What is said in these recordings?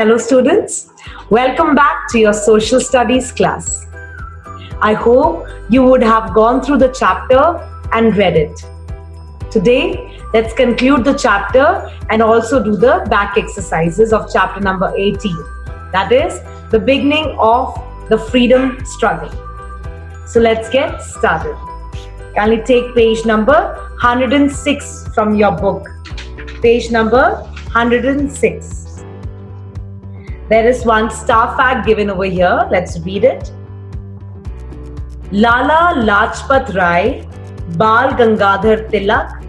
Hello students, welcome back to your social studies class. I hope you would have gone through the chapter and read it. Today, let's conclude the chapter and also do the back exercises of chapter number 18. That is the beginning of the freedom struggle. So let's get started. Kindly take page number 106 from your book. Page number 106. There is one star fact given over here. Let's read it. Lala Lajpat Rai, Bal Gangadhar Tilak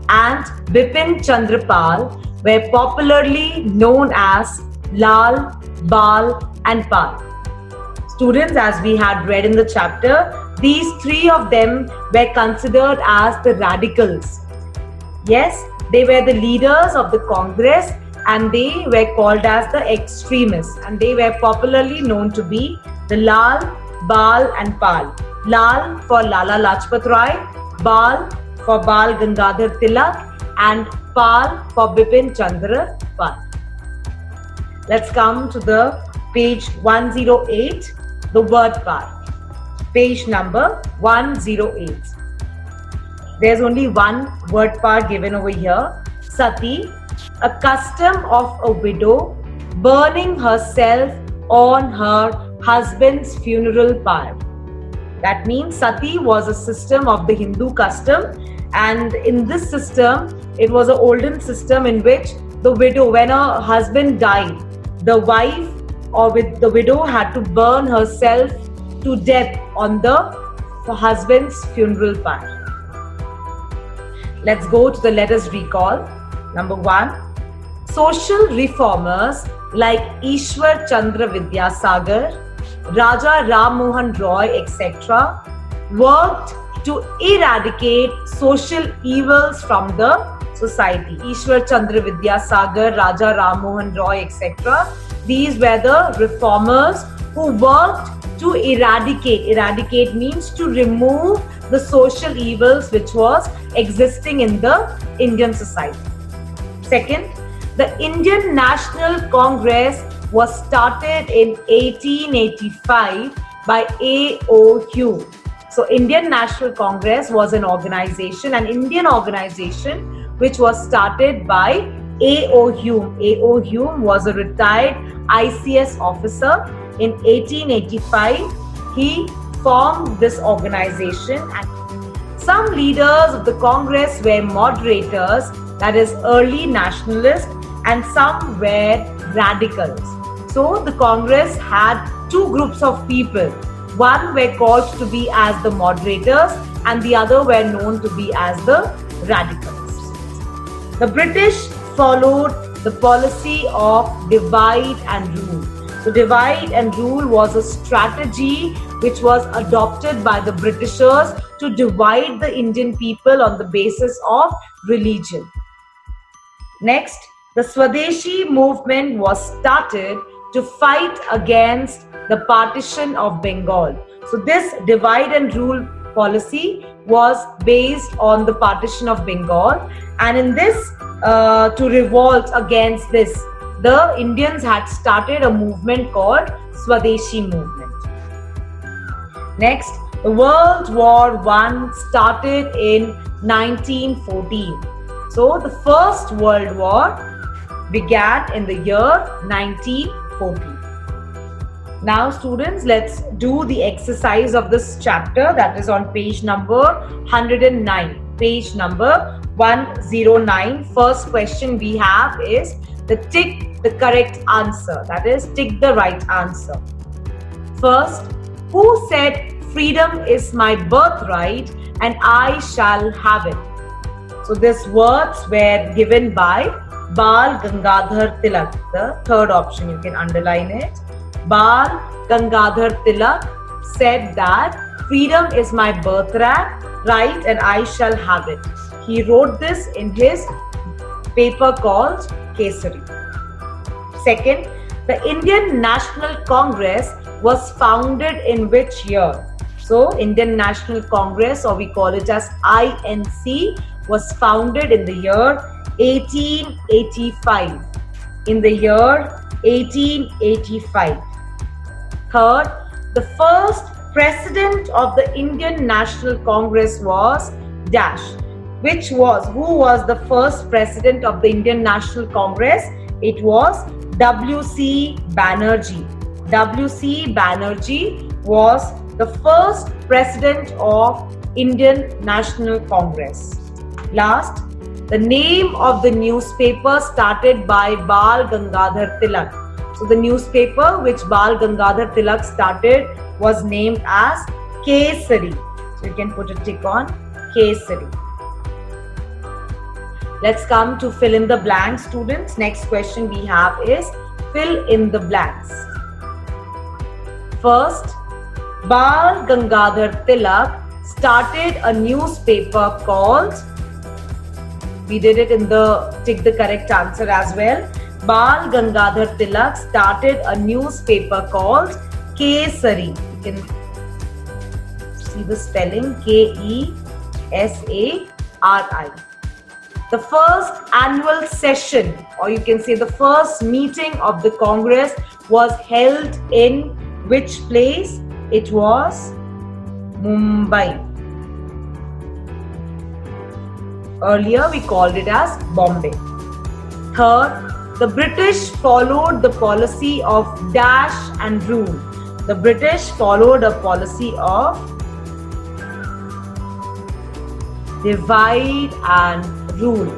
and Bipin Chandra Pal were popularly known as Lal, Bal and Pal. Students, as we had read in the chapter, these three of them were considered as the radicals. Yes, they were the leaders of the Congress and they were called as the extremists, and they were popularly known to be the Lal, Bal and Pal. Lal for Lala Lajpat Rai, Bal for Bal Gangadhar Tilak and Pal for Bipin Chandra Pal. Let's come to the page 108, the word part. Page number 108. There's only one word part given over here. Sati, a custom of a widow burning herself on her husband's funeral pyre. That means Sati was a system of the Hindu custom, and in this system, it was an olden system in which the widow, when her husband died, the wife or with the widow had to burn herself to death on the husband's funeral pyre. Let's go to the letters recall. Number 1. Social reformers like Ishwar Chandra Vidyasagar, Raja Ram Mohan Roy, etc. worked to eradicate social evils from the society. Ishwar Chandra Vidyasagar, Raja Ram Mohan Roy, etc. These were the reformers who worked to eradicate. Eradicate means to remove the social evils which was existing in the Indian society. Second, the Indian National Congress was started in 1885 by A.O. Hume. So Indian National Congress was an Indian organization which was started by A.O. Hume. A.O. Hume was a retired ICS officer. In 1885, he formed this organization, and some leaders of the Congress were moderators, that is early nationalists, and some were radicals. So the Congress had two groups of people. One were called to be as the moderators and the other were known to be as the radicals. The British followed the policy of divide and rule. So divide and rule was a strategy which was adopted by the Britishers to divide the Indian people on the basis of religion. Next, the Swadeshi movement was started to fight against the partition of Bengal. So this divide and rule policy was based on the partition of Bengal, and in this, to revolt against this, the Indians had started a movement called Swadeshi movement. Next, the World War I started in 1914. So the First World War began in the year 1914. Now students, let's do the exercise of this chapter, that is on page number 109. Page number 109. First question we have is tick the correct answer, that is tick the right answer. First, who said freedom is my birthright and I shall have it? So these words were given by Bal Gangadhar Tilak. The third option, you can underline it. Bal Gangadhar Tilak said that freedom is my birthright and I shall have it. He wrote this in his paper called Kesari. Second, the Indian National Congress was founded in which year? So Indian National Congress, or we call it as INC, was founded in the year 1885. In the year 1885. Third, the first president of the Indian National Congress was dash. Who was the first president of the Indian National Congress? It was W.C. Banerjee. W.C. Banerjee was the first president of Indian National Congress. Last, the name of the newspaper started by Bal Gangadhar Tilak. So the newspaper which Bal Gangadhar Tilak started was named as Kesari. So you can put a tick on Kesari. Let's come to fill in the blanks, students. Next question we have is fill in the blanks. First, Bal Gangadhar Tilak started a newspaper called, we did it in the tick the correct answer as well. Bal Gangadhar Tilak started a newspaper called Kesari. You can see the spelling, Kesari. The first annual session, or you can say the first meeting of the Congress, was held in which place? It was Mumbai. Earlier we called it as Bombay. Third, the British followed the policy of dash and rule. The British followed a policy of divide and rule.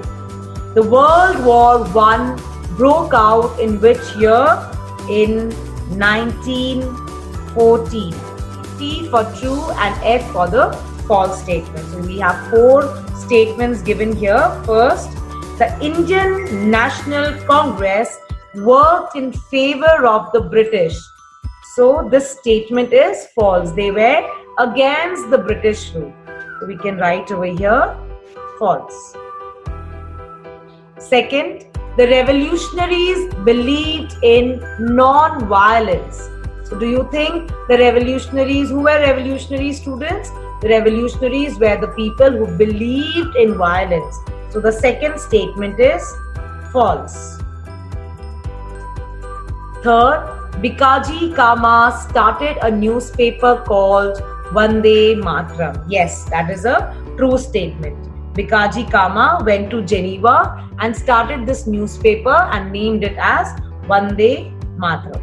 The World War I broke out in which year? In 1914. T for true and F for the false statement. So we have 4 statements given here. First, the Indian National Congress worked in favor of the British. So this statement is false. They were against the British rule. So we can write over here false. Second, the revolutionaries believed in non-violence. So do you think the revolutionaries, who were revolutionary students? The revolutionaries were the people who believed in violence. So the second statement is false. Third, Bikaji Kama started a newspaper called Vande Mataram. Yes, that is a true statement. Bikaji Kama went to Geneva and started this newspaper and named it as Vande Mataram.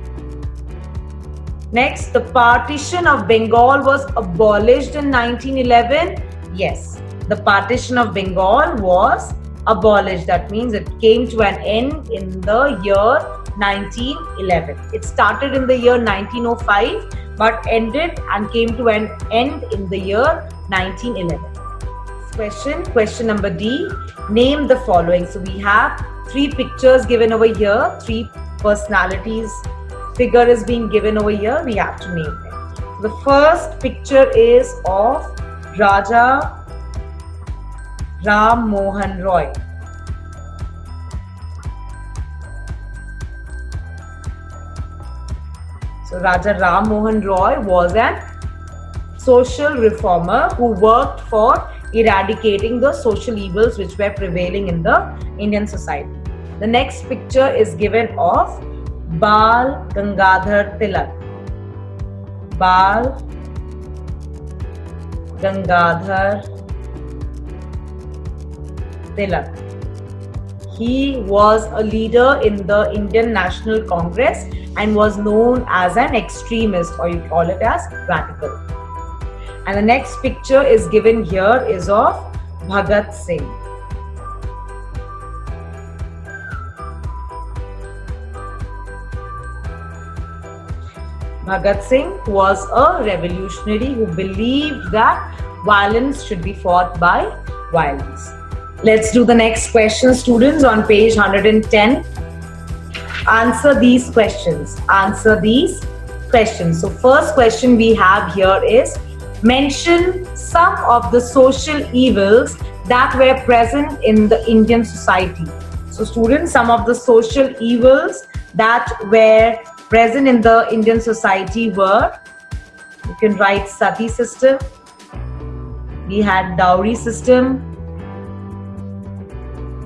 Next, the partition of Bengal was abolished in 1911. Yes, the partition of Bengal was abolished. That means it came to an end in the year 1911. It started in the year 1905 but ended and came to an end in the year 1911. Question number D. Name the following. So we have 3 pictures given over here, 3 personalities. Figure is being given over here. We have to name them. The first picture is of Raja Ram Mohan Roy. So Raja Ram Mohan Roy was an social reformer who worked for eradicating the social evils which were prevailing in the Indian society. The next picture is given of Bal Gangadhar Tilak. Bal Gangadhar Tilak. He was a leader in the Indian National Congress and was known as an extremist, or you call it as radical. And the next picture is given here is of Bhagat Singh. Bhagat Singh was a revolutionary who believed that violence should be fought by violence. Let's do the next question, students, on page 110. Answer these questions. Answer these questions. So first question we have here is, mention some of the social evils that were present in the Indian society. So students, some of the social evils that were present in the Indian society were, you can write sati system, we had dowry system,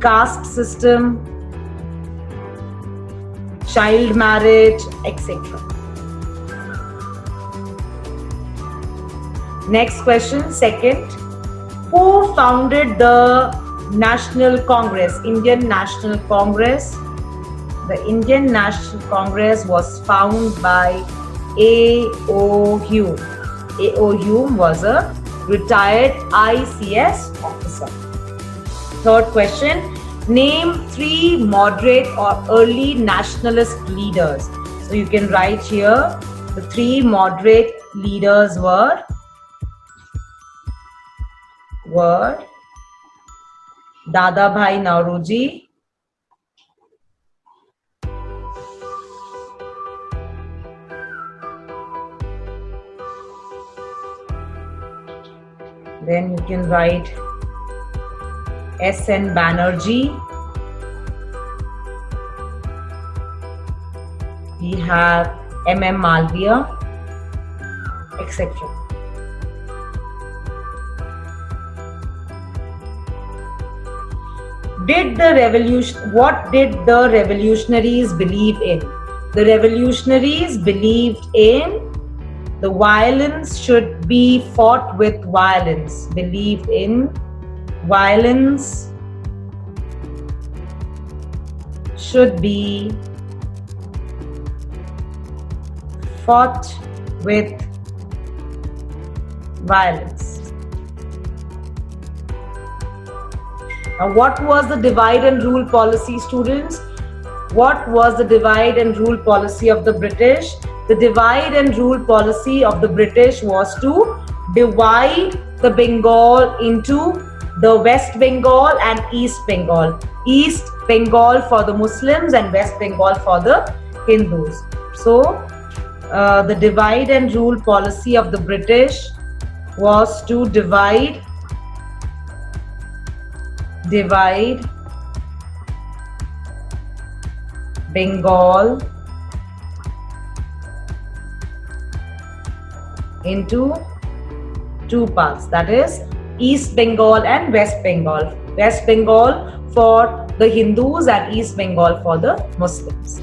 caste system, child marriage, etc. Next question, second. Who founded the National Congress, Indian National Congress? The Indian National Congress was founded by A.O. Hume. A.O. Hume was a retired ICS officer. Third question, name 3 moderate or early nationalist leaders. So you can write here, the 3 moderate leaders were Dadabhai Nauroji, then you can write S.N. Banerjee, we have M.M. Malviya, etc. What did the revolutionaries believe in? The revolutionaries believed in the violence should be fought with violence. Believed in violence should be fought with violence. Now, what was the divide and rule policy, students? What was the divide and rule policy of the British? The divide and rule policy of the British was to divide the Bengal into the West Bengal and East Bengal. East Bengal for the Muslims and West Bengal for the Hindus. So, the divide and rule policy of the British was to divide Bengal into 2 parts, that is East Bengal and West Bengal. West Bengal for the Hindus and East Bengal for the Muslims.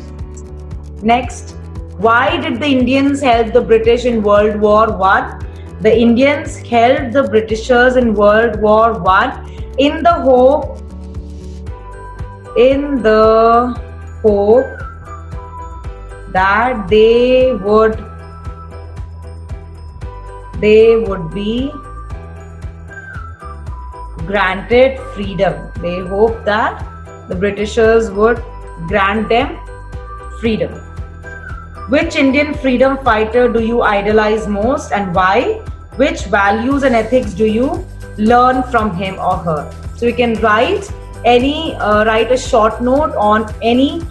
Next, why did the Indians help the British in World War I? The Indians helped the Britishers in World War I in the hope that they would be granted freedom. They hoped that the Britishers would grant them freedom. Which Indian freedom fighter do you idolize most and why? Which values and ethics do you learn from him or her? So you can write write a short note on any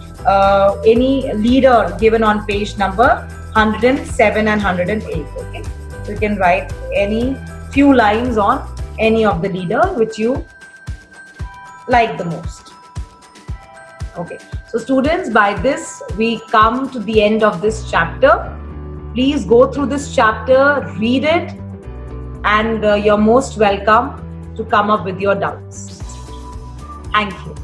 leader given on page number 107 and 108. Okay, so you can write any few lines on any of the leader which you like the most. Okay, so students, by this we come to the end of this chapter. Please go through this chapter, read it, and you're most welcome to come up with your doubts. Thank you.